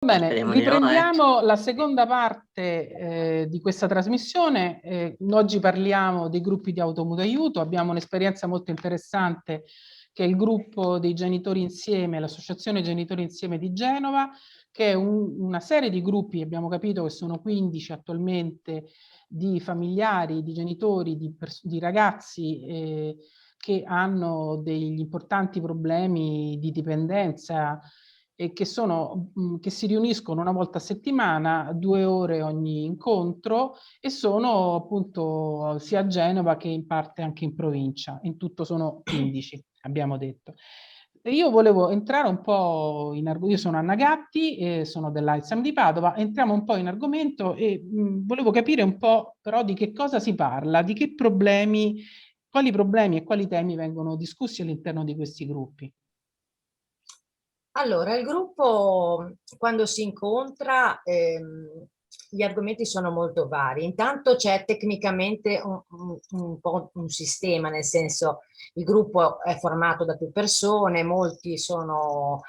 Bene, Speriamo di no, riprendiamo la seconda parte di questa trasmissione. Oggi parliamo dei gruppi di automutuo aiuto. Abbiamo un'esperienza molto interessante che è il gruppo dei genitori insieme, l'associazione Genitori Insieme di Genova, che è una serie di gruppi, abbiamo capito che sono 15 attualmente, di familiari, di genitori, di ragazzi che hanno degli importanti problemi di dipendenza e che si riuniscono una volta a settimana, 2 ore ogni incontro, e sono appunto sia a Genova che in parte anche in provincia. In tutto sono 15, abbiamo detto. E io volevo entrare un po' in argomento. Io sono Anna Gatti, sono dell'AISAM di Padova. Entriamo un po' in argomento e volevo capire un po' però di che cosa si parla, di che problemi, quali problemi e quali temi vengono discussi all'interno di questi gruppi. Allora, il gruppo quando si incontra, gli argomenti sono molto vari. Intanto c'è tecnicamente un po' un sistema, nel senso il gruppo è formato da più persone, molti sono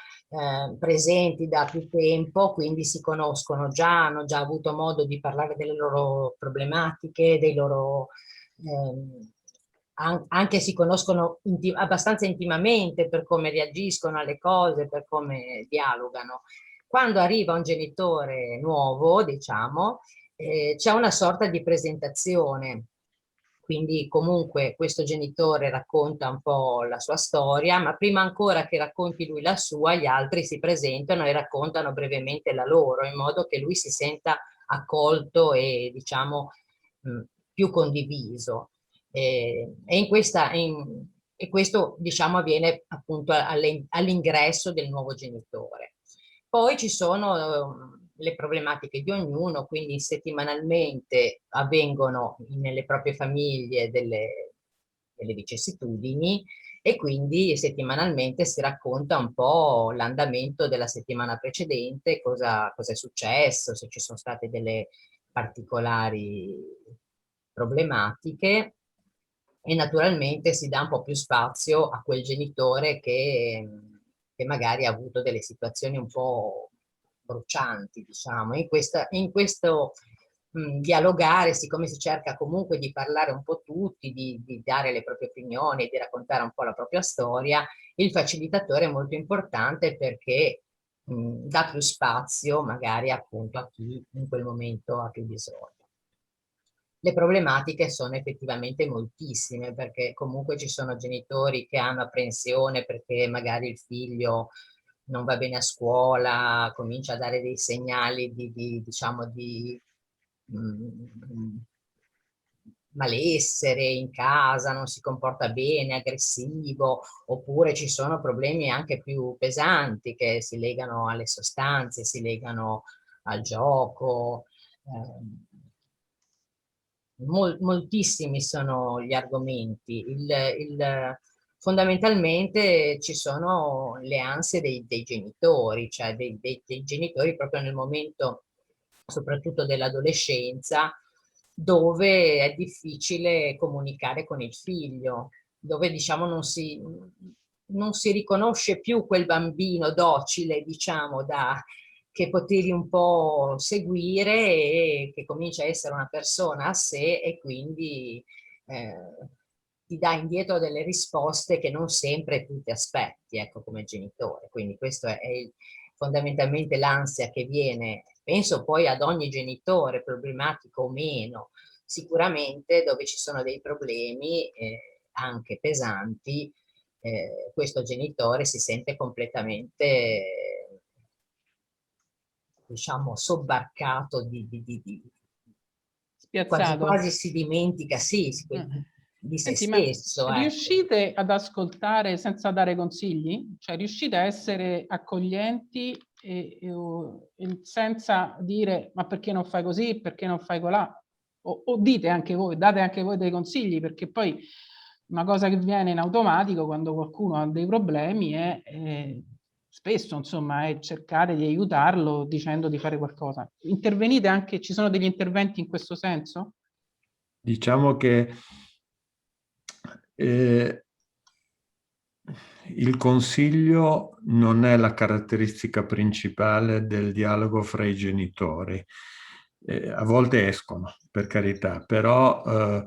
presenti da più tempo, quindi si conoscono già, hanno già avuto modo di parlare delle loro problematiche, dei loro anche si conoscono abbastanza intimamente per come reagiscono alle cose, per come dialogano. Quando arriva un genitore nuovo, diciamo, c'è una sorta di presentazione. Quindi comunque questo genitore racconta un po' la sua storia, ma prima ancora che racconti lui la sua, gli altri si presentano e raccontano brevemente la loro, in modo che lui si senta accolto e, diciamo, più condiviso. E questo, diciamo, avviene appunto all'ingresso del nuovo genitore. Poi ci sono le problematiche di ognuno, quindi settimanalmente avvengono nelle proprie famiglie delle vicissitudini e quindi settimanalmente si racconta un po' l'andamento della settimana precedente, cosa è successo, se ci sono state delle particolari problematiche e naturalmente si dà un po' più spazio a quel genitore che magari ha avuto delle situazioni un po' brucianti, diciamo. In questo dialogare, siccome si cerca comunque di parlare un po' tutti, di dare le proprie opinioni, di raccontare un po' la propria storia, il facilitatore è molto importante perché dà più spazio magari appunto a chi in quel momento ha più bisogno. Le problematiche sono effettivamente moltissime perché comunque ci sono genitori che hanno apprensione perché magari il figlio non va bene a scuola, comincia a dare dei segnali diciamo, di malessere in casa, non si comporta bene, aggressivo, oppure ci sono problemi anche più pesanti che si legano alle sostanze, si legano al gioco. Moltissimi sono gli argomenti. Fondamentalmente ci sono le ansie dei genitori, cioè dei genitori proprio nel momento, soprattutto dell'adolescenza, dove è difficile comunicare con il figlio, dove diciamo non si riconosce più quel bambino docile, diciamo, che potevi un po' seguire e che comincia a essere una persona a sé e quindi ti dà indietro delle risposte che non sempre tu ti aspetti, ecco, come genitore. Quindi questo è fondamentalmente l'ansia che viene, penso poi ad ogni genitore, problematico o meno, sicuramente dove ci sono dei problemi anche pesanti, questo genitore si sente completamente diciamo, sobbarcato quasi Spiazzato. quasi si dimentica, sì, di se Senti, ma stesso. Ecco. riuscite ad ascoltare senza dare consigli? Cioè riuscite a essere accoglienti e senza dire ma perché non fai così, perché non fai colà? O dite anche voi, date anche voi dei consigli, perché poi una cosa che viene in automatico quando qualcuno ha dei problemi è spesso, insomma, è cercare di aiutarlo dicendo di fare qualcosa. Intervenite anche, ci sono degli interventi in questo senso? Diciamo che il consiglio non è la caratteristica principale del dialogo fra i genitori. A volte escono, per carità, però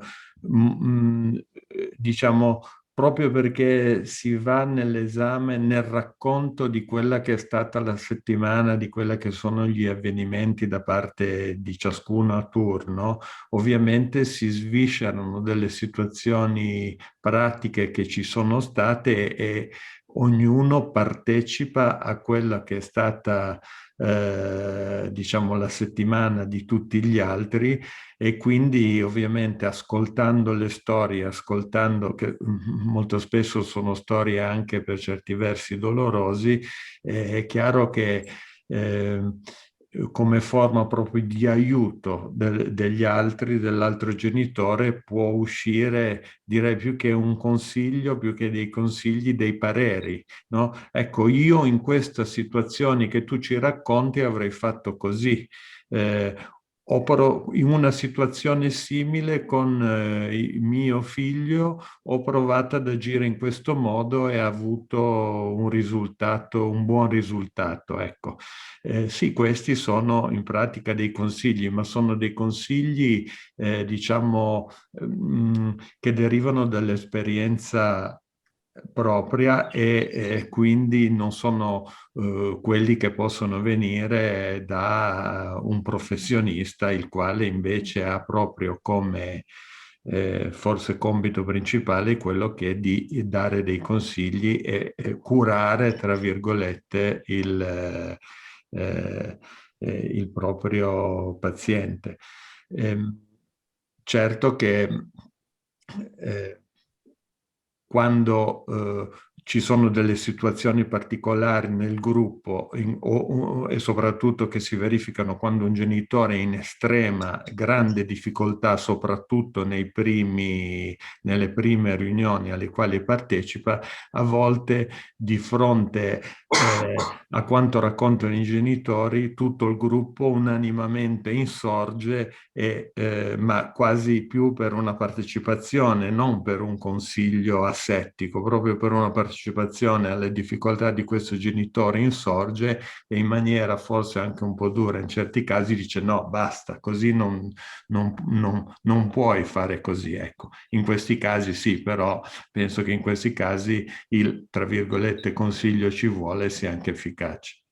diciamo proprio perché si va nell'esame, nel racconto di quella che è stata la settimana, di quella che sono gli avvenimenti da parte di ciascuno a turno, ovviamente si sviscerano delle situazioni pratiche che ci sono state e ognuno partecipa a quella che è stata diciamo la settimana di tutti gli altri e quindi ovviamente ascoltando le storie, ascoltando che molto spesso sono storie anche per certi versi dolorosi, è chiaro che come forma proprio di aiuto degli altri, dell'altro genitore, può uscire, direi più che un consiglio, più che dei consigli, dei pareri, no? Ecco, io in questa situazione che tu ci racconti avrei fatto così. Eh, in una situazione simile con mio figlio, ho provato ad agire in questo modo e ha avuto un risultato, un buon risultato. Ecco. Sì, questi sono in pratica dei consigli, ma sono dei consigli, diciamo, che derivano dall'esperienza propria e quindi non sono quelli che possono venire da un professionista, il quale invece ha proprio come forse compito principale quello che è di dare dei consigli e curare, tra virgolette, il proprio paziente. Certo che eh, quando ci sono delle situazioni particolari nel gruppo e soprattutto che si verificano quando un genitore è in estrema, grande difficoltà, soprattutto nelle prime riunioni alle quali partecipa, a volte di fronte a quanto raccontano i genitori, tutto il gruppo unanimamente insorge ma quasi più per una partecipazione, non per un consiglio assettico, proprio per una partecipazione alle difficoltà di questo genitore insorge e in maniera forse anche un po' dura in certi casi dice no, basta, così non puoi fare così. Ecco, in questi casi sì, però penso che in questi casi il, tra virgolette, consiglio ci vuole e sia anche efficace.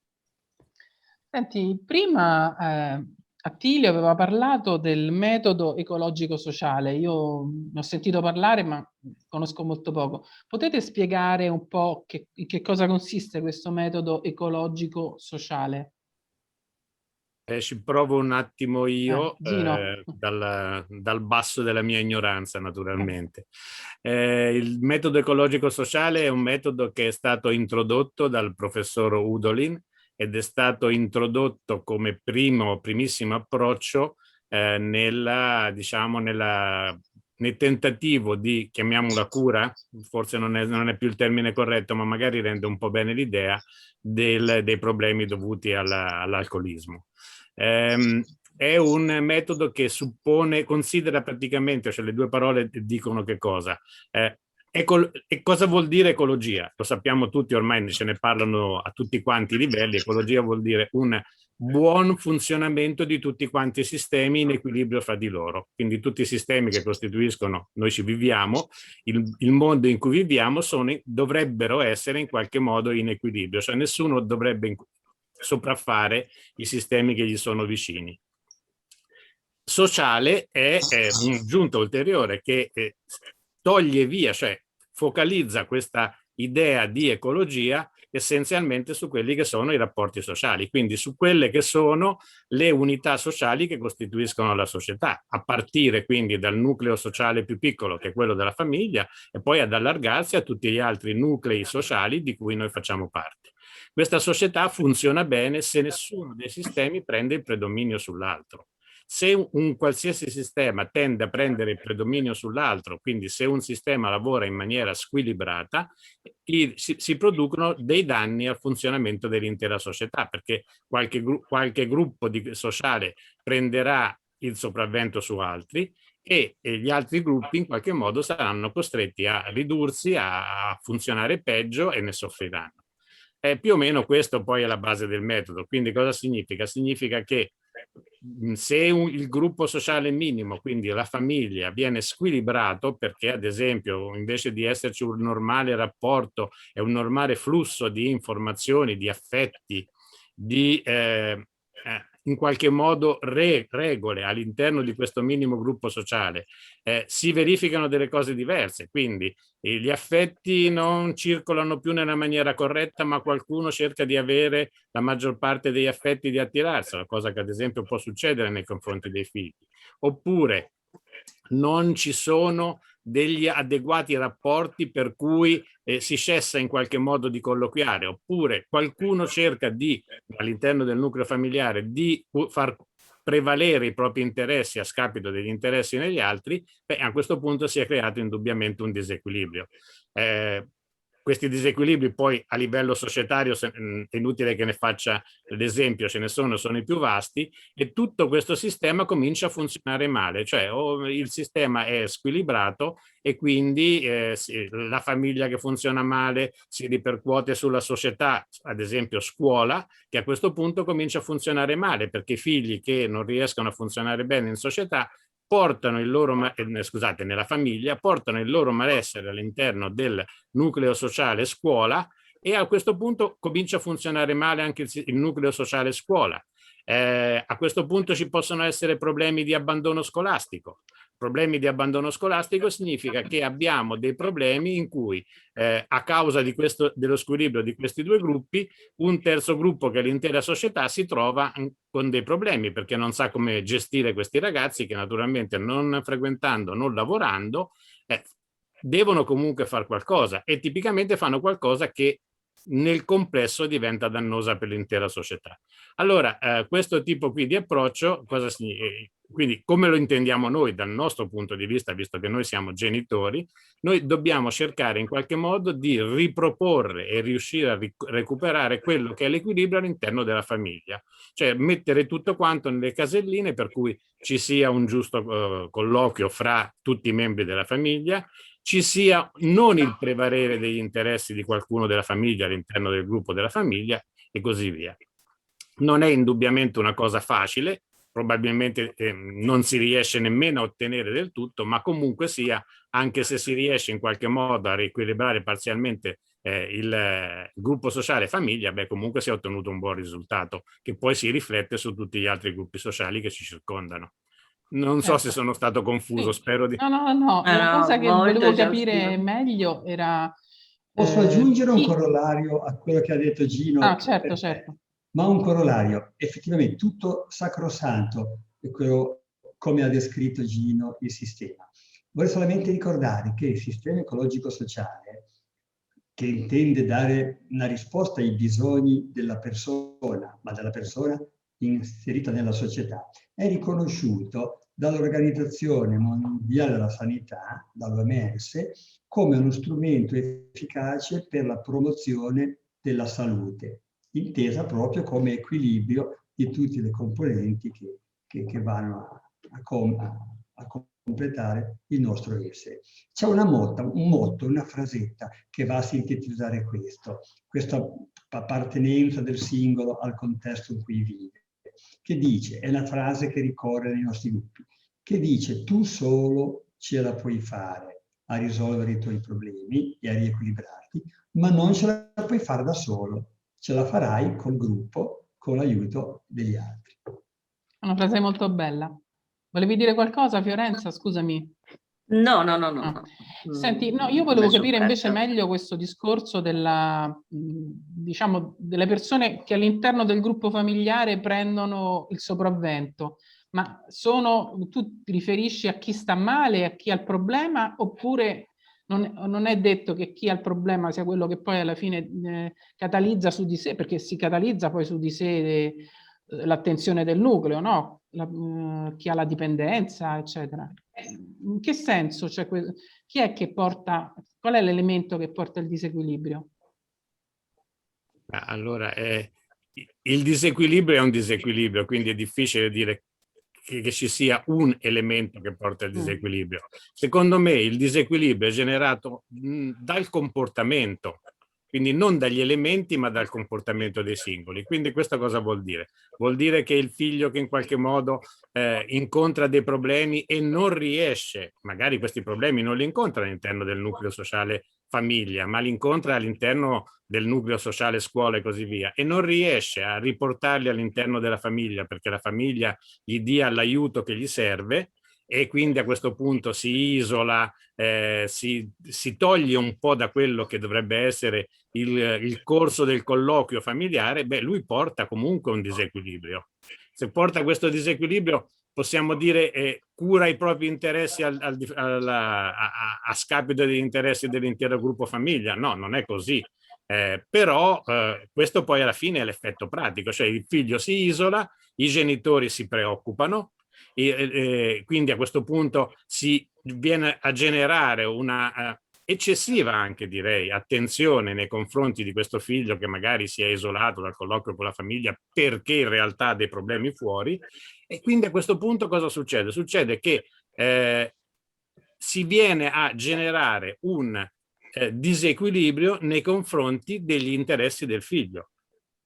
Senti, prima Attilio aveva parlato del metodo ecologico-sociale. Io ne ho sentito parlare, ma conosco molto poco. Potete spiegare un po' in che cosa consiste questo metodo ecologico-sociale? Ci provo un attimo io, Gino. dal basso della mia ignoranza, naturalmente. Il metodo ecologico-sociale è un metodo che è stato introdotto dal professor Udolin ed è stato introdotto come primissimo approccio nel tentativo di, chiamiamola cura, forse non è più il termine corretto, ma magari rende un po' bene l'idea dei problemi dovuti all'alcolismo. È un metodo che considera praticamente, cioè le due parole dicono che cosa? E cosa vuol dire ecologia? Lo sappiamo tutti, ormai ce ne parlano a tutti quanti i livelli. Ecologia vuol dire un buon funzionamento di tutti quanti i sistemi in equilibrio fra di loro. Quindi tutti i sistemi che costituiscono, noi ci viviamo, il mondo in cui viviamo dovrebbero essere in qualche modo in equilibrio, cioè nessuno dovrebbe sopraffare i sistemi che gli sono vicini. Sociale è un'aggiunta ulteriore che toglie via, cioè focalizza questa idea di ecologia essenzialmente su quelli che sono i rapporti sociali, quindi su quelle che sono le unità sociali che costituiscono la società, a partire quindi dal nucleo sociale più piccolo, che è quello della famiglia, e poi ad allargarsi a tutti gli altri nuclei sociali di cui noi facciamo parte. Questa società funziona bene se nessuno dei sistemi prende il predominio sull'altro. Se un qualsiasi sistema tende a prendere il predominio sull'altro, quindi se un sistema lavora in maniera squilibrata, si producono dei danni al funzionamento dell'intera società, perché qualche gruppo sociale prenderà il sopravvento su altri e gli altri gruppi in qualche modo saranno costretti a ridursi, a funzionare peggio e ne soffriranno. Più o meno questo poi è la base del metodo. Quindi cosa significa? Significa che se il gruppo sociale minimo, quindi la famiglia, viene squilibrato perché ad esempio invece di esserci un normale rapporto e un normale flusso di informazioni, di affetti, di in qualche modo regole all'interno di questo minimo gruppo sociale, si verificano delle cose diverse, quindi gli affetti non circolano più nella maniera corretta, ma qualcuno cerca di avere la maggior parte degli affetti di attirarsela, cosa che ad esempio può succedere nei confronti dei figli. Oppure non ci sono degli adeguati rapporti per cui si cessa in qualche modo di colloquiare, oppure qualcuno cerca di, all'interno del nucleo familiare, di far prevalere i propri interessi a scapito degli interessi degli altri, a questo punto si è creato indubbiamente un disequilibrio. Questi disequilibri poi a livello societario, è inutile che ne faccia l'esempio, ce ne sono i più vasti, e tutto questo sistema comincia a funzionare male, cioè il sistema è squilibrato e quindi la famiglia che funziona male si ripercuote sulla società, ad esempio scuola, che a questo punto comincia a funzionare male perché i figli che non riescono a funzionare bene in società portano il loro, nella famiglia, portano il loro malessere all'interno del nucleo sociale scuola e a questo punto comincia a funzionare male anche il nucleo sociale scuola. A questo punto ci possono essere problemi di abbandono scolastico. Problemi di abbandono scolastico significa che abbiamo dei problemi in cui a causa di dello squilibrio di questi due gruppi, un terzo gruppo che è l'intera società si trova con dei problemi perché non sa come gestire questi ragazzi che naturalmente non frequentando, non lavorando, devono comunque fare qualcosa e tipicamente fanno qualcosa che nel complesso diventa dannosa per l'intera società. Allora, questo tipo qui di approccio, cosa significa? Quindi come lo intendiamo noi dal nostro punto di vista, visto che noi siamo genitori, noi dobbiamo cercare in qualche modo di riproporre e riuscire a recuperare quello che è l'equilibrio all'interno della famiglia, cioè mettere tutto quanto nelle caselline per cui ci sia un giusto colloquio fra tutti i membri della famiglia, ci sia non il prevalere degli interessi di qualcuno della famiglia all'interno del gruppo della famiglia e così via. Non è indubbiamente una cosa facile, probabilmente non si riesce nemmeno a ottenere del tutto, ma comunque sia, anche se si riesce in qualche modo a riequilibrare parzialmente il gruppo sociale famiglia, comunque si è ottenuto un buon risultato che poi si riflette su tutti gli altri gruppi sociali che ci circondano. Non so se sono stato confuso, sì. Spero di... No, la cosa che volevo capire meglio era... Posso aggiungere un corollario a quello che ha detto Gino? Ah, certo. Ma un corollario, effettivamente tutto sacrosanto, come ha descritto Gino il sistema. Vorrei solamente ricordare che il sistema ecologico-sociale, che intende dare una risposta ai bisogni della persona, ma della persona inserita nella società, è riconosciuto dall'Organizzazione Mondiale della Sanità, dall'OMS, come uno strumento efficace per la promozione della salute, intesa proprio come equilibrio di tutte le componenti che vanno a completare il nostro essere. C'è un motto, una frasetta che va a sintetizzare questa appartenenza del singolo al contesto in cui vive, che dice, è una frase che ricorre nei nostri gruppi, che dice: tu solo ce la puoi fare a risolvere i tuoi problemi e a riequilibrarti, ma non ce la puoi fare da solo, ce la farai col gruppo, con l'aiuto degli altri. Una frase molto bella. Volevi dire qualcosa, Fiorenza? Scusami. No. Senti, no, io volevo capire invece meglio questo discorso diciamo, delle persone che all'interno del gruppo familiare prendono il sopravvento. Ma tu ti riferisci a chi sta male, a chi ha il problema, oppure non è detto che chi ha il problema sia quello che poi alla fine catalizza su di sé, perché si catalizza poi su di sé l'attenzione del nucleo, no? Chi ha la dipendenza, eccetera. In che senso? Cioè, chi è che porta, qual è l'elemento che porta il disequilibrio? Allora, il disequilibrio è un disequilibrio, quindi è difficile dire che ci sia un elemento che porta al disequilibrio. Secondo me il disequilibrio è generato dal comportamento, quindi non dagli elementi ma dal comportamento dei singoli. Quindi questo cosa vuol dire? Vuol dire che il figlio che in qualche modo incontra dei problemi e non riesce, magari questi problemi non li incontra all'interno del nucleo sociale famiglia, ma li incontra all'interno del nucleo sociale scuola e così via, e non riesce a riportarli all'interno della famiglia perché la famiglia gli dia l'aiuto che gli serve, e quindi a questo punto si isola, si toglie un po' da quello che dovrebbe essere il corso del colloquio familiare, beh, lui porta comunque un disequilibrio. Se porta questo disequilibrio, possiamo dire cura i propri interessi a scapito degli interessi dell'intero gruppo famiglia? No, non è così. Però questo poi alla fine è l'effetto pratico, cioè il figlio si isola, i genitori si preoccupano, quindi a questo punto si viene a generare una eccessiva, anche direi, attenzione nei confronti di questo figlio che magari si è isolato dal colloquio con la famiglia perché in realtà ha dei problemi fuori, e quindi a questo punto cosa succede? Succede che si viene a generare un disequilibrio nei confronti degli interessi del figlio,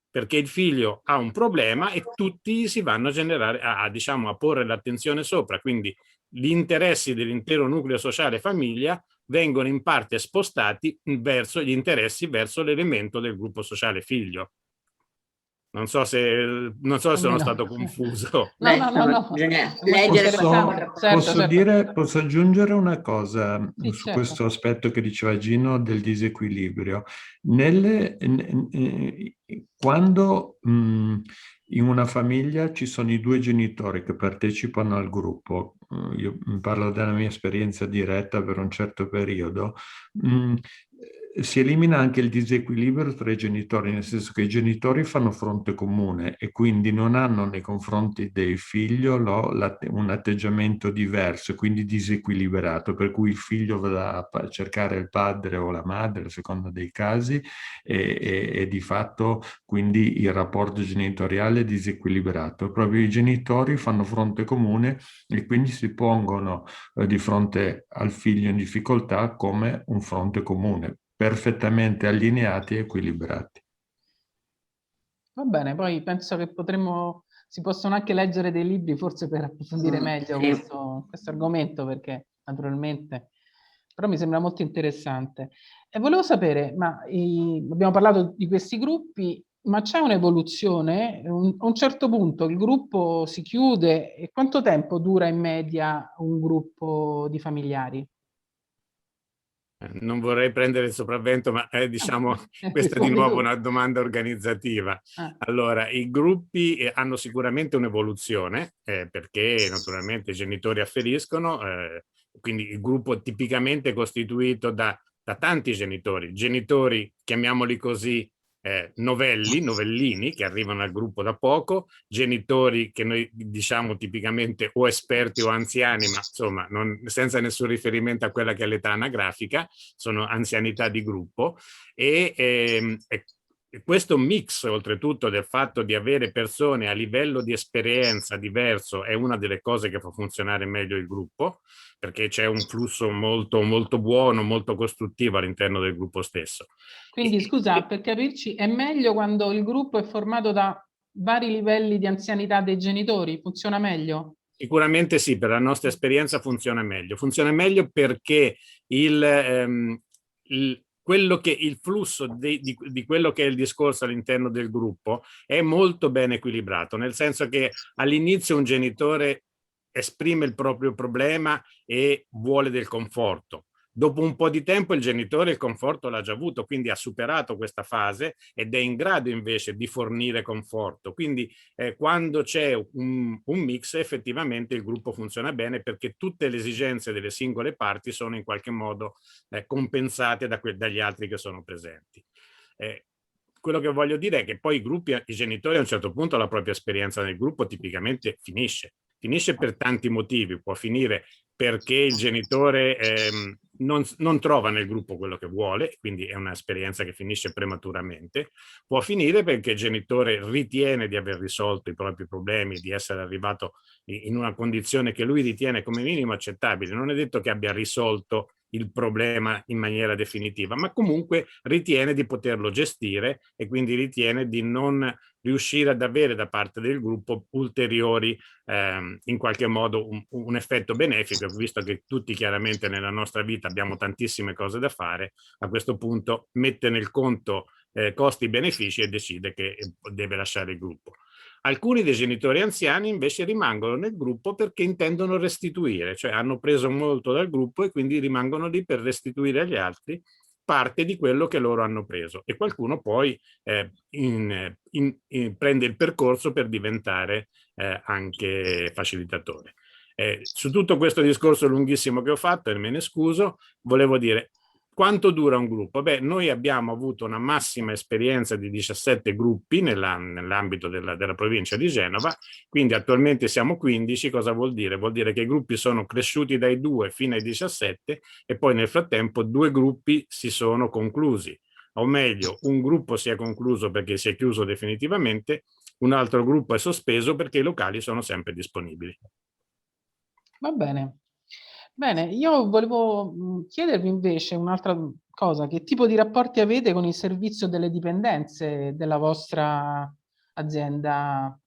perché il figlio ha un problema e tutti si vanno a generare, diciamo, a porre l'attenzione sopra, quindi gli interessi dell'intero nucleo sociale famiglia vengono in parte spostati verso gli interessi, verso l'elemento del gruppo sociale figlio. Non so se sono stato confuso. No. Bisogna leggere Posso aggiungere una cosa sì, su certo. questo aspetto che diceva Gino del disequilibrio. Quando in una famiglia ci sono i due genitori che partecipano al gruppo, io parlo della mia esperienza diretta per un certo periodo, si elimina anche il disequilibrio tra i genitori, nel senso che i genitori fanno fronte comune e quindi non hanno nei confronti del figlio un atteggiamento diverso, quindi disequilibrato, per cui il figlio va a cercare il padre o la madre, a seconda dei casi, e di fatto quindi il rapporto genitoriale è disequilibrato. Proprio i genitori fanno fronte comune e quindi si pongono di fronte al figlio in difficoltà come un fronte comune, perfettamente allineati e equilibrati. Va bene, poi penso che si possono anche leggere dei libri forse per approfondire meglio questo argomento, perché naturalmente, però mi sembra molto interessante. E volevo sapere, abbiamo parlato di questi gruppi, ma c'è un'evoluzione? A un certo punto il gruppo si chiude, e quanto tempo dura in media un gruppo di familiari? Non vorrei prendere il sopravvento, ma diciamo questa è di nuovo una domanda organizzativa. Allora, i gruppi hanno sicuramente un'evoluzione, perché naturalmente i genitori afferiscono, quindi il gruppo tipicamente è costituito da tanti genitori, chiamiamoli così, novellini che arrivano al gruppo da poco, genitori che noi diciamo tipicamente o esperti o anziani, ma insomma senza nessun riferimento a quella che è l'età anagrafica, sono anzianità di gruppo, e questo mix oltretutto del fatto di avere persone a livello di esperienza diverso è una delle cose che fa funzionare meglio il gruppo, perché c'è un flusso molto, molto buono, molto costruttivo all'interno del gruppo stesso. Quindi scusa, per capirci, è meglio quando il gruppo è formato da vari livelli di anzianità dei genitori? Funziona meglio? Sicuramente sì, per la nostra esperienza funziona meglio. Funziona meglio perché il flusso di quello che è il discorso all'interno del gruppo è molto ben equilibrato, nel senso che all'inizio un genitore esprime il proprio problema e vuole del conforto. Dopo un po' di tempo il genitore il conforto l'ha già avuto, quindi ha superato questa fase ed è in grado invece di fornire conforto. Quindi quando c'è un mix, effettivamente il gruppo funziona bene, perché tutte le esigenze delle singole parti sono in qualche modo compensate dagli altri che sono presenti. Quello che voglio dire è che poi i genitori a un certo punto la propria esperienza nel gruppo tipicamente finisce per tanti motivi. Può finire perché il genitore non trova nel gruppo quello che vuole, quindi è un'esperienza che finisce prematuramente. Può finire perché il genitore ritiene di aver risolto i propri problemi, di essere arrivato in una condizione che lui ritiene come minimo accettabile. Non è detto che abbia risolto il problema in maniera definitiva, ma comunque ritiene di poterlo gestire e quindi ritiene di non riuscire ad avere da parte del gruppo ulteriori, in qualche modo, un effetto benefico, visto che tutti chiaramente nella nostra vita abbiamo tantissime cose da fare. A questo punto mette nel conto costi-benefici e decide che deve lasciare il gruppo. Alcuni dei genitori anziani invece rimangono nel gruppo perché intendono restituire, cioè hanno preso molto dal gruppo e quindi rimangono lì per restituire agli altri parte di quello che loro hanno preso, e qualcuno poi prende il percorso per diventare anche facilitatore. Su tutto questo discorso lunghissimo che ho fatto, e me ne scuso, volevo dire: quanto dura un gruppo? Beh, noi abbiamo avuto una massima esperienza di 17 gruppi nell'ambito della provincia di Genova, quindi attualmente siamo 15. Cosa vuol dire? Vuol dire che i gruppi sono cresciuti dai 2 fino ai 17 e poi nel frattempo 2 gruppi si sono conclusi, o meglio, un gruppo si è concluso perché si è chiuso definitivamente, un altro gruppo è sospeso perché i locali sono sempre disponibili. Va bene. Bene, io volevo chiedervi invece un'altra cosa: che tipo di rapporti avete con il servizio delle dipendenze della vostra azienda?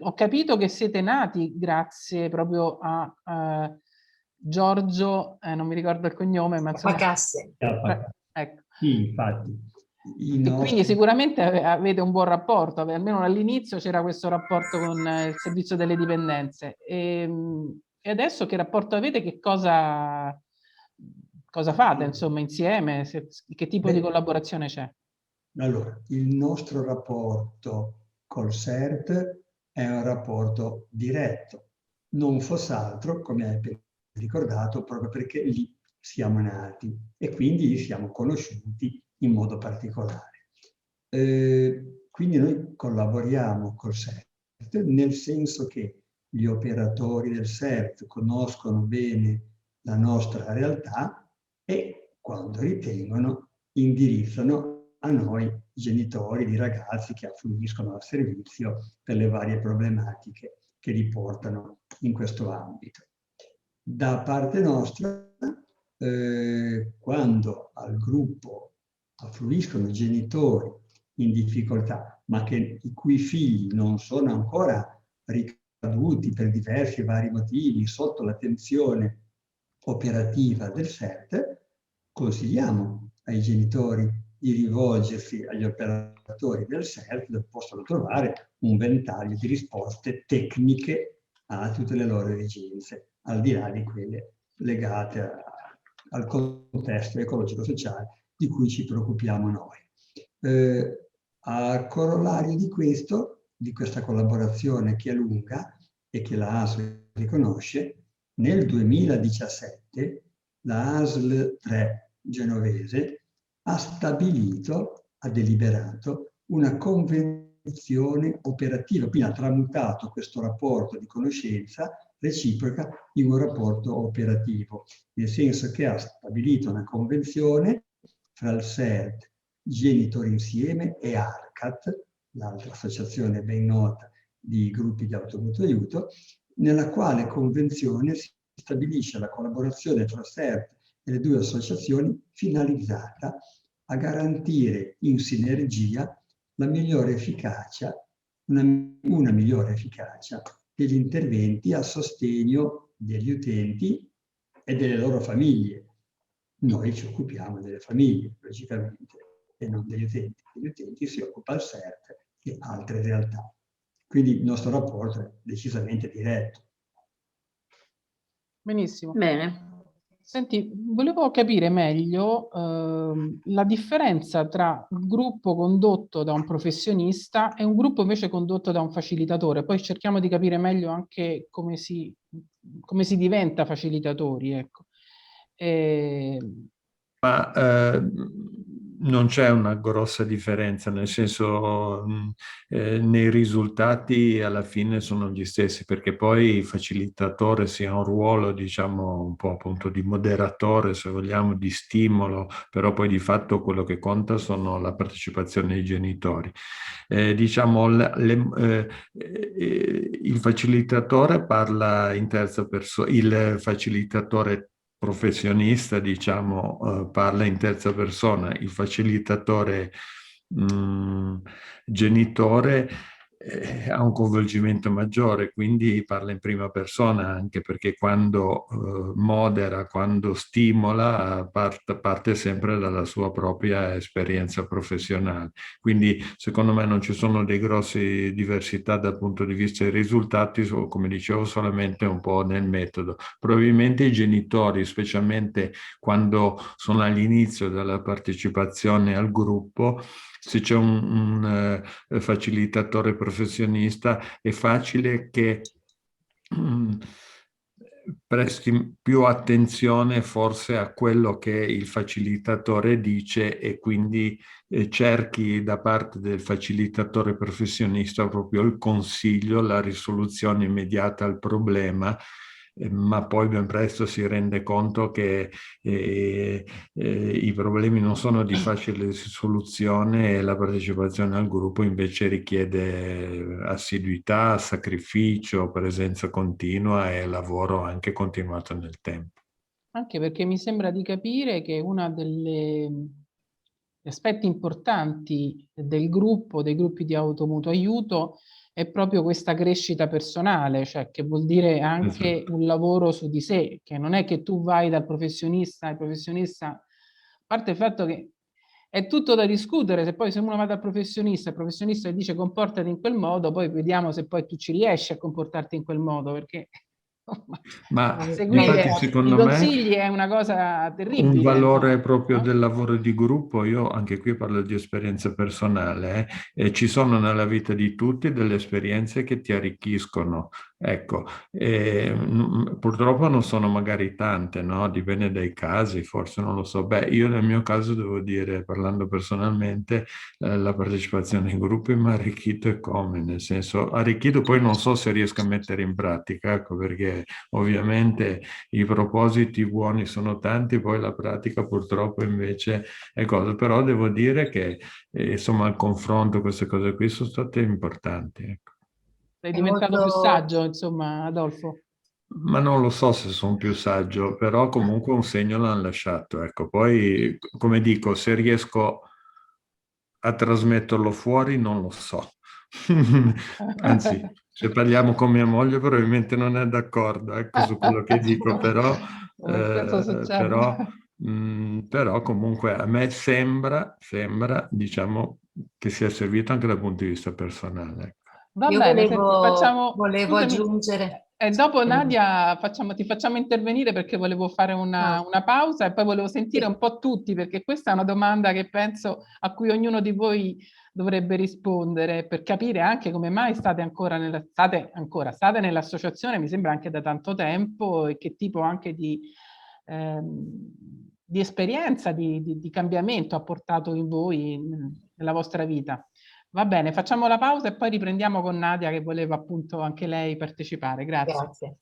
Ho capito che siete nati grazie proprio a Giorgio, non mi ricordo il cognome, ma insomma, Casse. ecco. Sì, infatti. E quindi sicuramente avete un buon rapporto, almeno all'inizio c'era questo rapporto con il servizio delle dipendenze. E adesso che rapporto avete? Che cosa fate, insomma, insieme? Che tipo di collaborazione c'è? Allora, il nostro rapporto col CERT è un rapporto diretto, non fosse altro, come hai ricordato, proprio perché lì siamo nati e quindi lì siamo conosciuti in modo particolare. Quindi noi collaboriamo col CERT, nel senso che gli operatori del CERT conoscono bene la nostra realtà e, quando ritengono, indirizzano a noi genitori di ragazzi che affluiscono al servizio per le varie problematiche che li portano in questo ambito. Da parte nostra, quando al gruppo affluiscono genitori in difficoltà, ma i cui figli non sono ancora ricaduti per diversi e vari motivi sotto l'attenzione operativa del CERT, consigliamo ai genitori di rivolgersi agli operatori del CERT, dove possono trovare un ventaglio di risposte tecniche a tutte le loro esigenze, al di là di quelle legate al contesto ecologico-sociale di cui ci preoccupiamo noi. A corollario di questa collaborazione che è lunga e che la ASL riconosce, nel 2017 la ASL 3 genovese ha deliberato una convenzione operativa, quindi ha tramutato questo rapporto di conoscenza reciproca in un rapporto operativo, nel senso che ha stabilito una convenzione fra il CERT, Genitori Insieme e ARCAT, l'altra associazione ben nota di gruppi di automutuo aiuto, nella quale convenzione si stabilisce la collaborazione tra CERT e le 2 associazioni finalizzata a garantire in sinergia la migliore efficacia, una migliore efficacia degli interventi a sostegno degli utenti e delle loro famiglie. Noi ci occupiamo delle famiglie, logicamente, e non degli utenti. Degli utenti si occupa il CERT e altre realtà. Quindi il nostro rapporto è decisamente diretto. Benissimo. Bene. Senti, volevo capire meglio la differenza tra un gruppo condotto da un professionista e un gruppo invece condotto da un facilitatore. Poi cerchiamo di capire meglio anche come si diventa facilitatori, ecco. Ma Non c'è una grossa differenza, nel senso nei risultati alla fine sono gli stessi, perché poi il facilitatore sia un ruolo, diciamo, un po' appunto di moderatore, se vogliamo, di stimolo, però poi di fatto quello che conta sono la partecipazione dei genitori. Diciamo, il facilitatore parla in terza persona, il facilitatore professionista, diciamo, parla in terza persona, il facilitatore genitore ha un coinvolgimento maggiore, quindi parla in prima persona, anche perché quando modera, quando stimola, parte sempre dalla sua propria esperienza professionale. Quindi secondo me non ci sono dei grossi diversità dal punto di vista dei risultati, come dicevo, solamente un po' nel metodo. Probabilmente i genitori, specialmente quando sono all'inizio della partecipazione al gruppo, se c'è un facilitatore professionista, è facile che presti più attenzione forse a quello che il facilitatore dice e quindi cerchi da parte del facilitatore professionista proprio il consiglio, la risoluzione immediata al problema, ma poi ben presto si rende conto che i problemi non sono di facile soluzione e la partecipazione al gruppo invece richiede assiduità, sacrificio, presenza continua e lavoro anche continuato nel tempo. Anche perché mi sembra di capire che uno degli aspetti importanti del gruppo, dei gruppi di automutuo aiuto, è proprio questa crescita personale, cioè che vuol dire anche Esatto. un lavoro su di sé, che non è che tu vai dal professionista, il professionista, a parte il fatto che è tutto da discutere, se uno va dal professionista, il professionista gli dice comportati in quel modo, poi vediamo se poi tu ci riesci a comportarti in quel modo, perché Ma seguire infatti i secondo me consigli è una cosa un terribile, valore proprio no? del lavoro di gruppo, io anche qui parlo di esperienza personale, ci sono nella vita di tutti delle esperienze che ti arricchiscono, ecco, purtroppo non sono magari tante, no? Dipende dai casi, forse non lo so. Beh, io nel mio caso devo dire, parlando personalmente, la partecipazione in gruppi mi ha arricchito e come, nel senso, arricchito poi non so se riesco a mettere in pratica, ecco, perché ovviamente i propositi buoni sono tanti, poi la pratica purtroppo invece è cosa, però devo dire che insomma il confronto, queste cose qui sono state importanti. Ecco. Sei È diventato più molto... saggio, insomma, Adolfo. Ma non lo so se sono più saggio, però comunque un segno l'hanno lasciato. Ecco, poi, come dico, se riesco a trasmetterlo fuori non lo so. Anzi, se parliamo con mia moglie probabilmente non è d'accordo, ecco, su quello che dico, però, Questo succede. però comunque a me sembra, diciamo, che sia servito anche dal punto di vista personale. Ecco. Va Io bene, senti, volevo scusami, aggiungere... dopo Nadia ti facciamo intervenire perché volevo fare Ah. una pausa e poi volevo sentire Sì. un po' tutti, perché questa è una domanda che penso a cui ognuno di voi dovrebbe rispondere per capire anche come mai state nell'associazione, mi sembra anche da tanto tempo, e che tipo anche di esperienza, di cambiamento ha portato in voi nella vostra vita. Va bene, facciamo la pausa e poi riprendiamo con Nadia che voleva appunto anche lei partecipare. Grazie. Grazie.